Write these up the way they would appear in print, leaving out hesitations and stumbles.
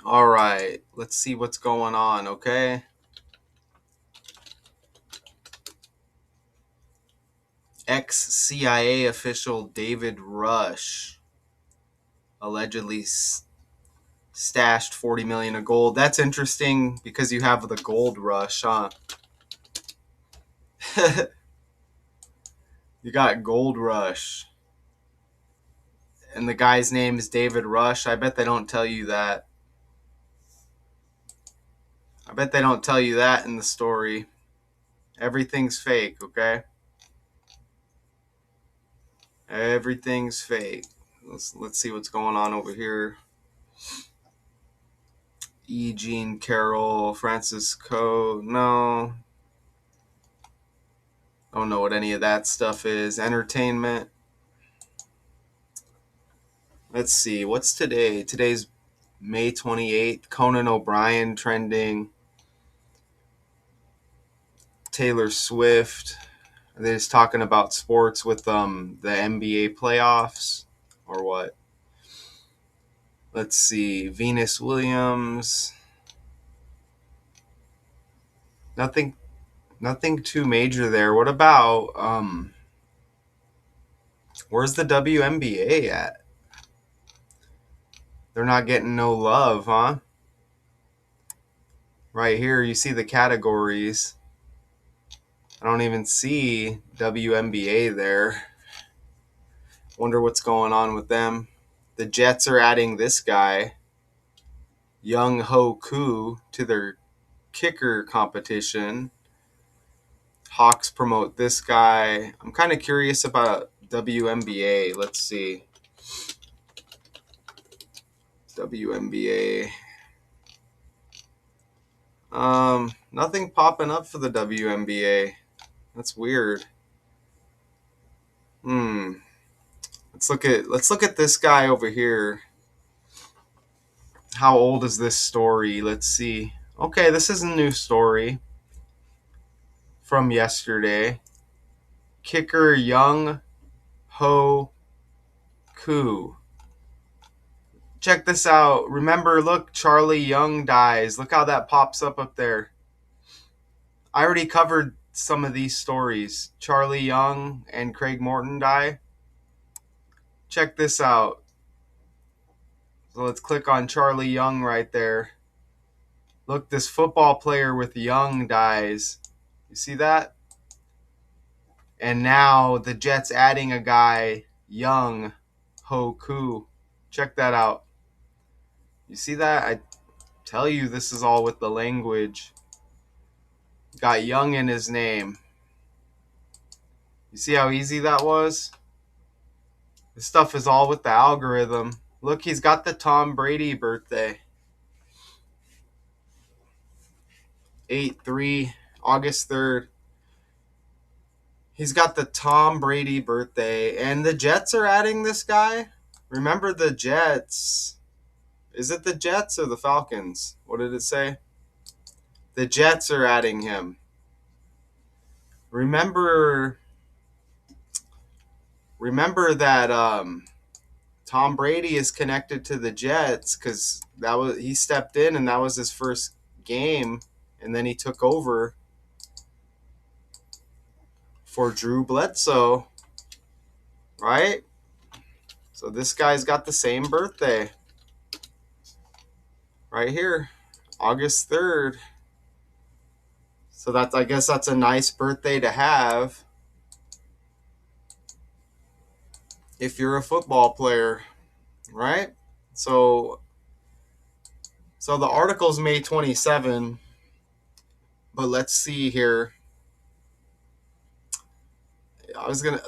All right, let's see what's going on, okay? Ex-CIA official David Rush allegedly stashed 40 million of gold. That's interesting because you have the gold rush, huh? You got gold rush. And the guy's name is David Rush. I bet they don't tell you that. I bet they don't tell you that in the story. Everything's fake, okay? Everything's fake. Let's see what's going on over here. E. Jean Carroll, Francis Coe. No. I don't know what any of that stuff is. Entertainment. Let's see. What's today? Today's May 28th. Conan O'Brien trending. Taylor Swift. They're just talking about sports with the NBA playoffs or what? Let's see. Venus Williams. Nothing too major there. What about where's the WNBA at? They're not getting no love, huh? Right here you see the categories. I don't even see WNBA there. Wonder what's going on with them. The Jets are adding this guy, Younghoe Koo, to their kicker competition. Hawks promote this guy. I'm kind of curious about WNBA. Let's see. WNBA. Nothing popping up for the WNBA. That's weird. Let's look at this guy over here. How old is this story? Let's see. Okay, this is a new story from yesterday. Kicker Younghoe Koo. Check this out. Remember, look, Charlie Young dies. Look how that pops up there. I already covered some of these stories. Charlie Young and Craig Morton die. Check this out. So let's click on Charlie Young right there. Look, this football player with Young dies. You see that? And now the Jets adding a guy, Younghoe Koo. Check that out. You see that? I tell you, this is all with the language. Got Young in his name. You see how easy that was? This stuff is all with the algorithm. Look, he's got the Tom Brady birthday. 8/3, August 3rd. He's got the Tom Brady birthday. And the Jets are adding this guy. Remember the Jets. Is it the Jets or the Falcons? What did it say? The Jets are adding him. Remember that Tom Brady is connected to the Jets because he stepped in and that was his first game, and then he took over for Drew Bledsoe, right? So this guy's got the same birthday right here, August 3rd. So I guess that's a nice birthday to have if you're a football player, right? So the article's May 27, but let's see here.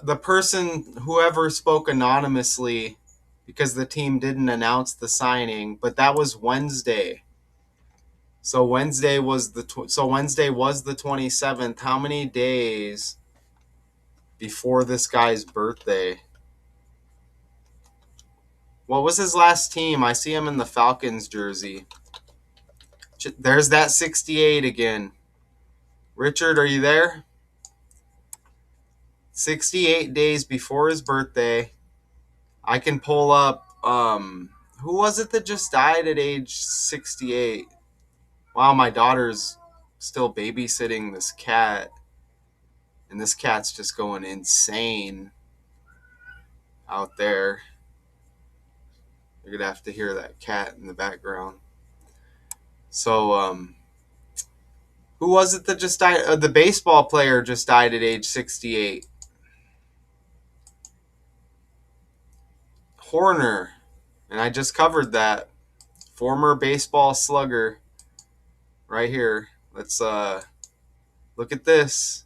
The person, whoever spoke anonymously because the team didn't announce the signing, but that was Wednesday. So Wednesday was the 27th. How many days before this guy's birthday? What was his last team? I see him in the Falcons jersey. There's that 68 again. Richard, are you there? 68 days before his birthday. I can pull up Who was it that just died at age 68? Wow, my daughter's still babysitting this cat, and this cat's just going insane out there. You're gonna have to hear that cat in the background. So, who was it that just died? The baseball player just died at age 68. Horner, and I just covered that. Former baseball slugger, right here. Let's look at this.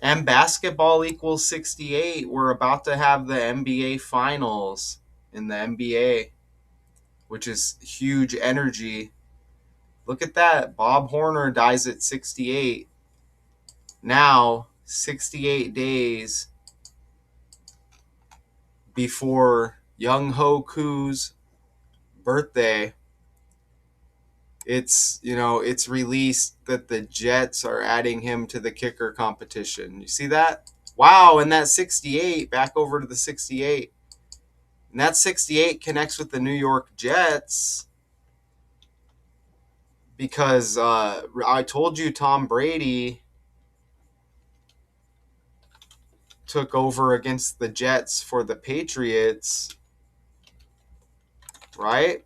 And basketball equals 68. We're about to have the NBA finals in the NBA, which is huge energy. Look at that. Bob Horner dies at 68. Now, 68 days before Younghoe Koo's birthday, it's released that the Jets are adding him to the kicker competition. You see that? Wow, and that 68, back over to the 68. And that 68 connects with the New York Jets because I told you Tom Brady took over against the Jets for the Patriots, right?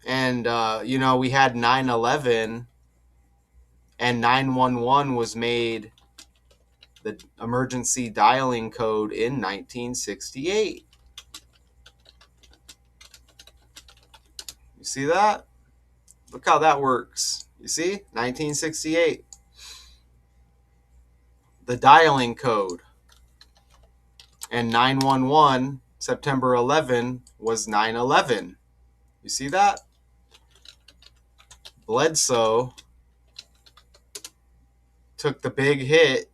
And, we had 9/11, and 911 was made the emergency dialing code in 1968. You see that? Look how that works. You see? 1968. The dialing code. And 911, September 11, was 9/11. You see that? Bledsoe took the big hit.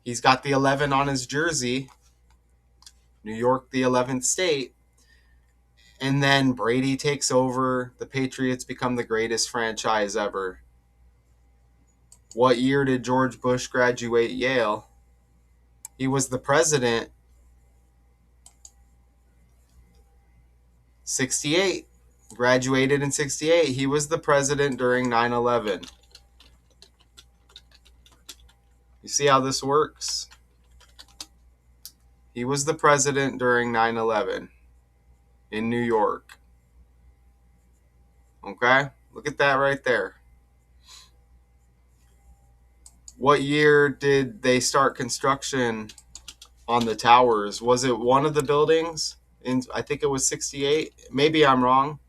He's got the 11 on his jersey. New York, the 11th state. And then Brady takes over. The Patriots become the greatest franchise ever. What year did George Bush graduate Yale? He was the president. 68. Graduated in 68. He was the president during 9/11. You see how this works? He was the president during 9/11 in New York. Okay? Look at that right there. What year did they start construction on the towers? Was it one of the buildings? I think it was 68. Maybe I'm wrong.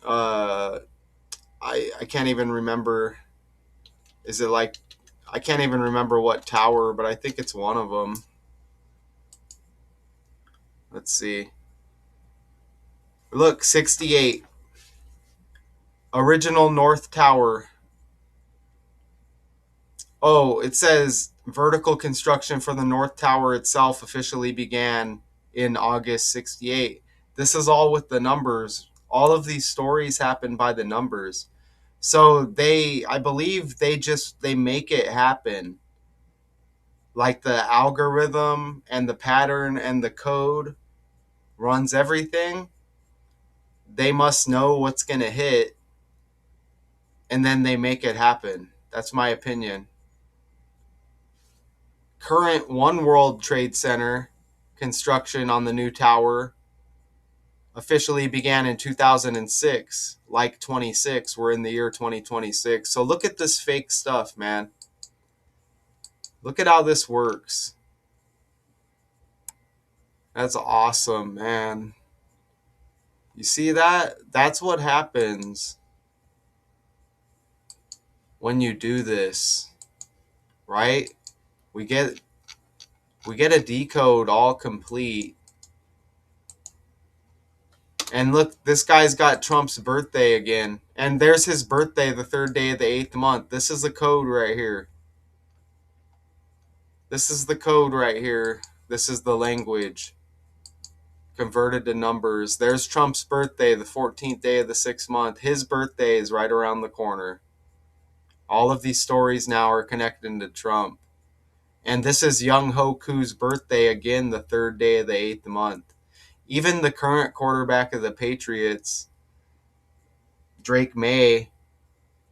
Uh, I can't even remember. Is it like, I can't even remember what tower, but I think it's one of them. Let's see. Look, 68. Original North Tower. Oh, it says vertical construction for the North Tower itself officially began in August 68. This is all with the numbers. All of these stories happen by the numbers. So I believe they make it happen. Like the algorithm and the pattern and the code runs everything. They must know what's going to hit, and then they make it happen. That's my opinion. Current One World Trade Center construction on the new tower officially began in 2006. Like 26, we're in the year 2026. So look at this fake stuff, man. Look at how this works. That's awesome, man. You see that? That's what happens when you do this, right? We get a decode all complete. And look, this guy's got Trump's birthday again. And there's his birthday, the 3rd day of the 8th month. This is the code right here. This is the code right here. This is the language converted to numbers. There's Trump's birthday, the 14th day of the 6th month. His birthday is right around the corner. All of these stories now are connected to Trump. And this is Younghoe Koo's birthday again, the third day of the 8th month. Even the current quarterback of the Patriots, Drake May,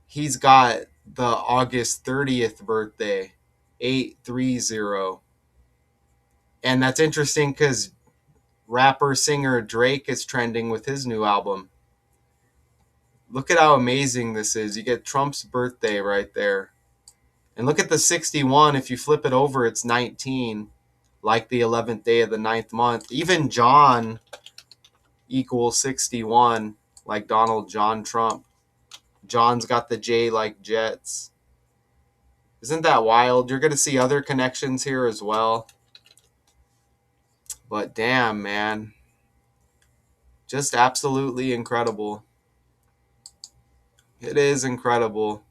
he's got the August 30th birthday, 830. And that's interesting because rapper singer Drake is trending with his new album. Look at how amazing this is. You get Trump's birthday right there. And look at the 61. If you flip it over, it's 19, like the 11th day of the 9th month. Even John equals 61, like Donald John Trump. John's got the J like Jets. Isn't that wild? You're going to see other connections here as well. But damn, man. Just absolutely incredible. It is incredible.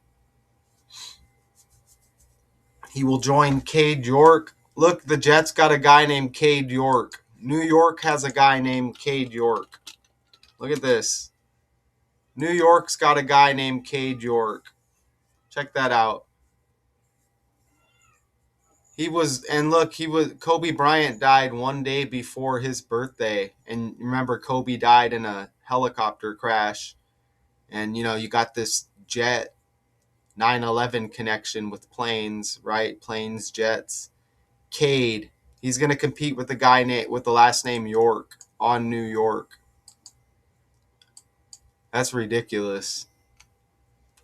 He will join Cade York. Look, the Jets got a guy named Cade York. New York has a guy named Cade York. Look at this. New York's got a guy named Cade York. Check that out. Kobe Bryant died one day before his birthday. And remember, Kobe died in a helicopter crash. And, you got this jet 9/11 connection with planes, right? Planes, jets. Cade, he's going to compete with the guy with the last name York on New York. That's ridiculous.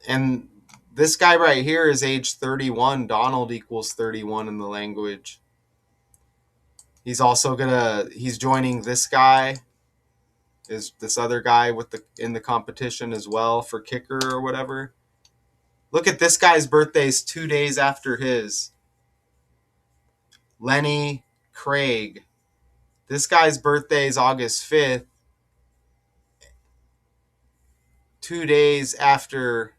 And this guy right here is age 31. Donald equals 31 in the language. He's joining this guy, is this other guy in the competition as well for kicker or whatever. Look at this guy's birthday's 2 days after his. Lenny Craig. This guy's birthday is August 5th, 2 days after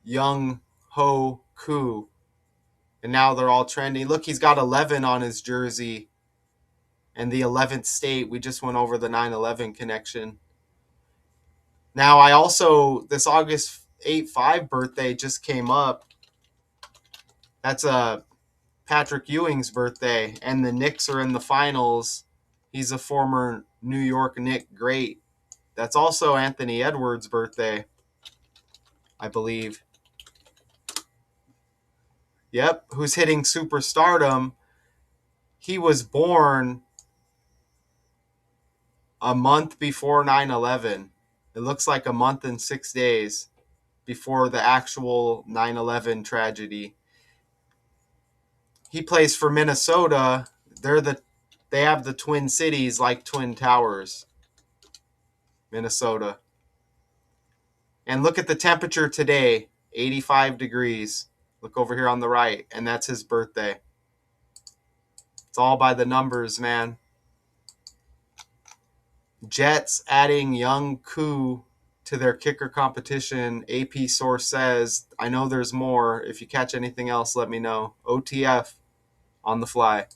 Younghoe Koo. And now they're all trending. Look, he's got 11 on his jersey. And the 11th state, we just went over the 9/11 connection. Now, this August 8-5 birthday just came up. That's Patrick Ewing's birthday, and the Knicks are in the finals. He's a former New York Knick great. That's also Anthony Edwards' birthday, I believe. Yep, who's hitting superstardom. He was born a month before 9/11. It looks like a month and 6 days before the actual 9/11 tragedy. He plays for Minnesota. They have the Twin Cities like Twin Towers. Minnesota. And look at the temperature today, 85 degrees. Look over here on the right, and that's his birthday. It's all by the numbers, man. Jets adding Young Koo to their kicker competition. AP source says, I know there's more. If you catch anything else, let me know. OTF on the fly.